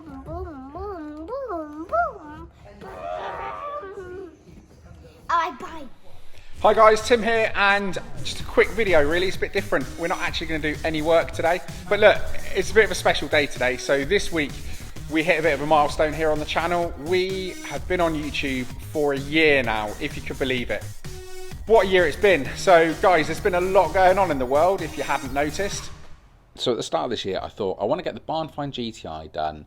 boom, boom, boom, boom, boom. Alright, bye. Hi guys, Tim here, and just a quick video really. It's a bit different. We're not actually going to do any work today, but look, it's a bit of a special day today. So this week we hit a bit of a milestone here on the channel. We have been on YouTube for a year now, if you could believe it. What a year it's been. So guys, there's been a lot going on in the world, if you hadn't noticed. So at the start of this year, I thought I want to get the Barn Find GTI done.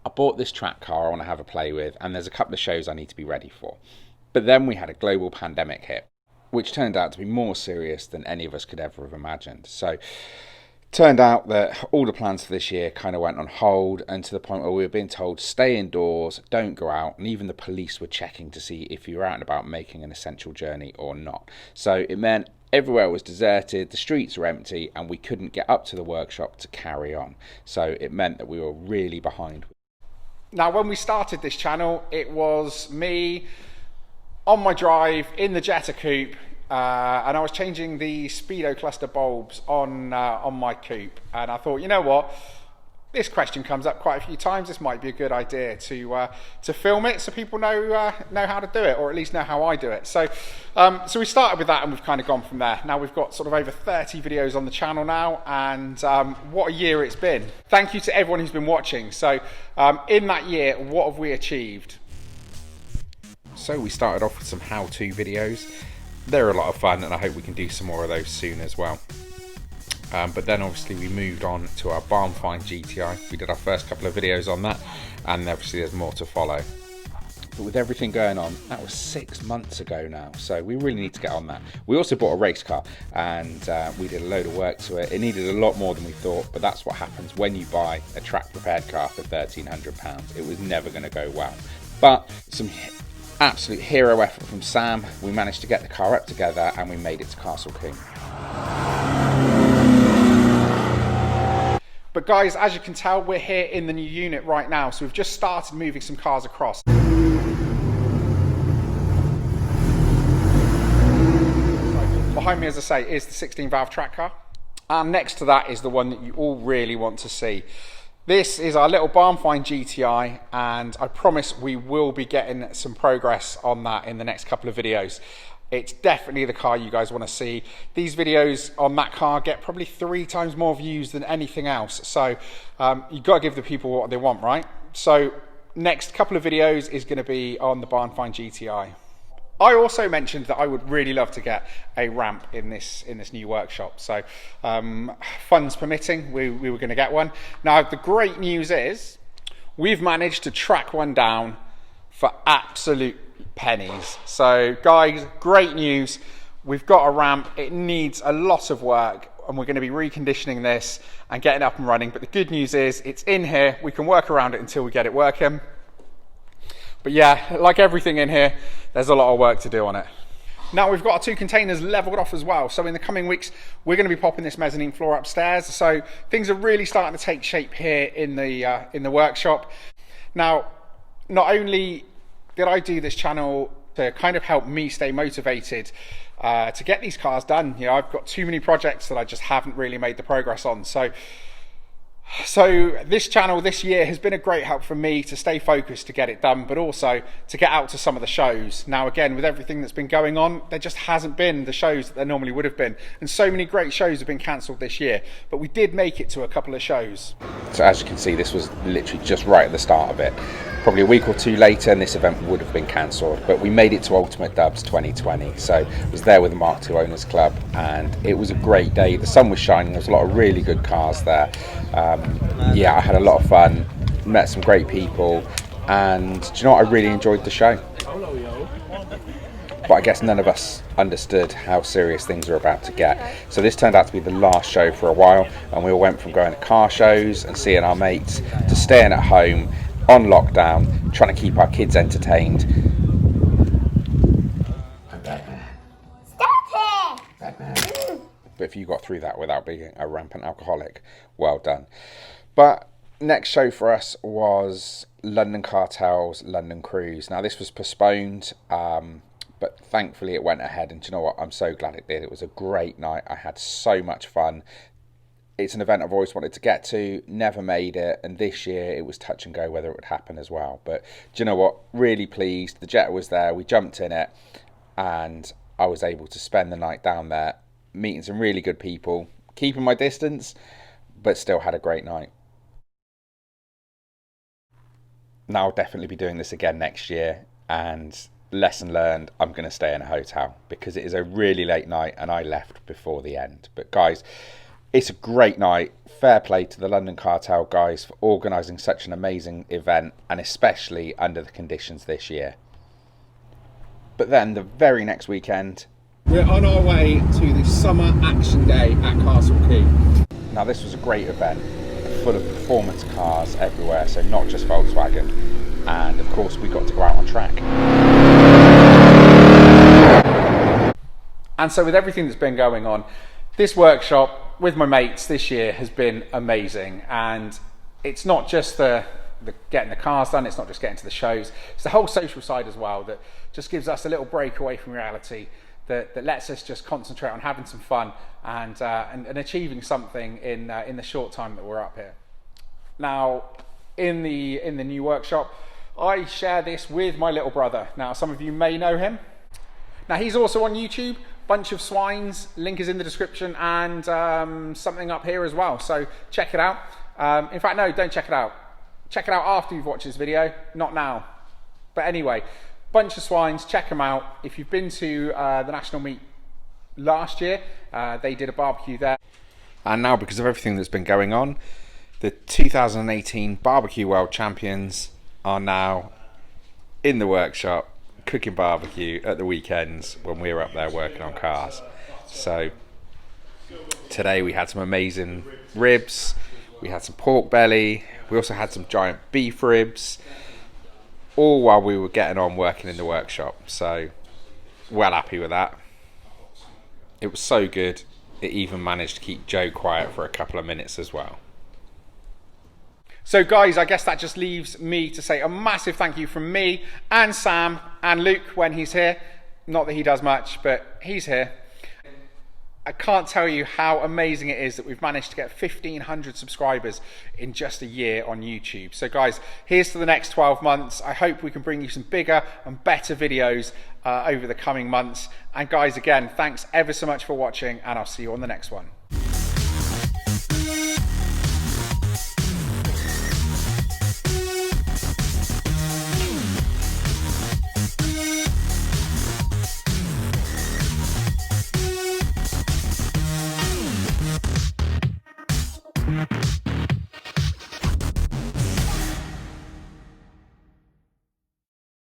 I bought this track car I want to have a play with, and there's a couple of shows I need to be ready for. But then we had a global pandemic hit, which turned out to be more serious than any of us could ever have imagined. So turned out that all the plans for this year kind of went on hold, and to the point where we were being told stay indoors, don't go out, and even the police were checking to see if you were out and about making an essential journey or not. So it meant everywhere was deserted, the streets were empty, and we couldn't get up to the workshop to carry on. So it meant that we were really behind. Now when we started this channel, it was me on my drive in the Jetta coupe, and I was changing the speedo cluster bulbs on my coupe, and I thought, you know what, this question comes up quite a few times. This might be a good idea to film it so people know how to do it, or at least know how I do it. So so we started with that, and we've kind of gone from there. Now we've got sort of over 30 videos on the channel now, and what a year it's been. Thank you to everyone who's been watching. So in that year, what have we achieved? So we started off with some how-to videos. They're a lot of fun, and I hope we can do some more of those soon as well. But then obviously we moved on to our Barn Find GTI. We did our first couple of videos on that, and obviously there's more to follow. But with everything going on, that was 6 months ago now, so we really need to get on that. We also bought a race car, and we did a load of work to it. It needed a lot more than we thought, but that's what happens when you buy a track prepared car for £1,300. It was never going to go well. But some absolute hero effort from Sam. We managed to get the car up together, and we made it to Castle King. But guys, as you can tell, we're here in the new unit right now, so we've just started moving some cars across. Behind me, as I say, is the 16 valve track car, and next to that is the one that you all really want to see. This is our little Barn Find GTI, and I promise we will be getting some progress on that in the next couple of videos. It's definitely the car you guys want to see. These videos on that car get probably 3 times more views than anything else. So you've got to give the people what they want, right? So next couple of videos is going to be on the Barn Find GTI. I also mentioned that I would really love to get a ramp in this new workshop. So funds permitting, we were going to get one. Now the great news is we've managed to track one down for absolute pennies. So guys, great news. We've got a ramp. It needs a lot of work, and we're going to be reconditioning this and getting up and running. But the good news is it's in here. We can work around it until we get it working. But yeah, like everything in here, there's a lot of work to do on it. Now we've got our 2 containers leveled off as well. So in the coming weeks, we're going to be popping this mezzanine floor upstairs. So things are really starting to take shape here in the workshop. Now, not only did I do this channel to kind of help me stay motivated to get these cars done, you know, I've got too many projects that I just haven't really made the progress on. So this channel this year has been a great help for me to stay focused to get it done, but also to get out to some of the shows. Now again, with everything that's been going on, there just hasn't been the shows that there normally would have been, and so many great shows have been cancelled this year, but we did make it to a couple of shows. So as you can see, this was literally just right at the start of it. Probably a week or 2 later, and this event would have been cancelled, but we made it to Ultimate Dubs 2020. So I was there with the Mark II Owners Club, and it was a great day. The sun was shining. There was a lot of really good cars there. Yeah, I had a lot of fun, met some great people, and do you know what? I really enjoyed the show. But I guess none of us understood how serious things were about to get. So this turned out to be the last show for a while, and we all went from going to car shows and seeing our mates to staying at home on lockdown, trying to keep our kids entertained. Stop it! But if you got through that without being a rampant alcoholic, well done. But next show for us was London Cartel's London Cruise. Now this was postponed, but thankfully it went ahead, and do you know what, I'm so glad it did. It was a great night. I had so much fun. It's an event I've always wanted to get to, never made it, and this year it was touch and go whether it would happen as well. But do you know what? Really pleased. The Jetta was there, we jumped in it, and I was able to spend the night down there, meeting some really good people, keeping my distance, but still had a great night. Now I'll definitely be doing this again next year, and lesson learned, I'm going to stay in a hotel because it is a really late night and I left before the end. But guys, it's a great night. Fair play to the London Cartel guys for organising such an amazing event, and especially under the conditions this year. But then the very next weekend, we're on our way to the Summer Action Day at Castle Key. Now this was a great event, full of performance cars everywhere, so not just Volkswagen. And of course we got to go out on track. And so with everything that's been going on, this workshop with my mates this year has been amazing. And it's not just the getting the cars done, it's not just getting to the shows, it's the whole social side as well that just gives us a little break away from reality, that lets us just concentrate on having some fun and achieving something in the short time that we're up here. Now, in the new workshop, I share this with my little brother. Now, some of you may know him. Now, he's also on YouTube, Bunch of Swines, link is in the description, and something up here as well. So check it out. In fact, no, don't check it out. Check it out after you've watched this video, not now. But anyway, Bunch of Swines, check them out. If you've been to the National Meet last year, they did a barbecue there. And now, because of everything that's been going on, the 2018 Barbecue World Champions are now in the workshop cooking barbecue at the weekends when we were up there working on cars. So today we had some amazing ribs, we had some pork belly, we also had some giant beef ribs, all while we were getting on working in the workshop. So well happy with that. It was so good it even managed to keep Joe quiet for a couple of minutes as well. So guys, I guess that just leaves me to say a massive thank you from me and Sam and Luke when he's here. Not that he does much, but he's here. I can't tell you how amazing it is that we've managed to get 1,500 subscribers in just a year on YouTube. So guys, here's to the next 12 months. I hope we can bring you some bigger and better videos over the coming months. And guys, again, thanks ever so much for watching, and I'll see you on the next one. We'll be right back.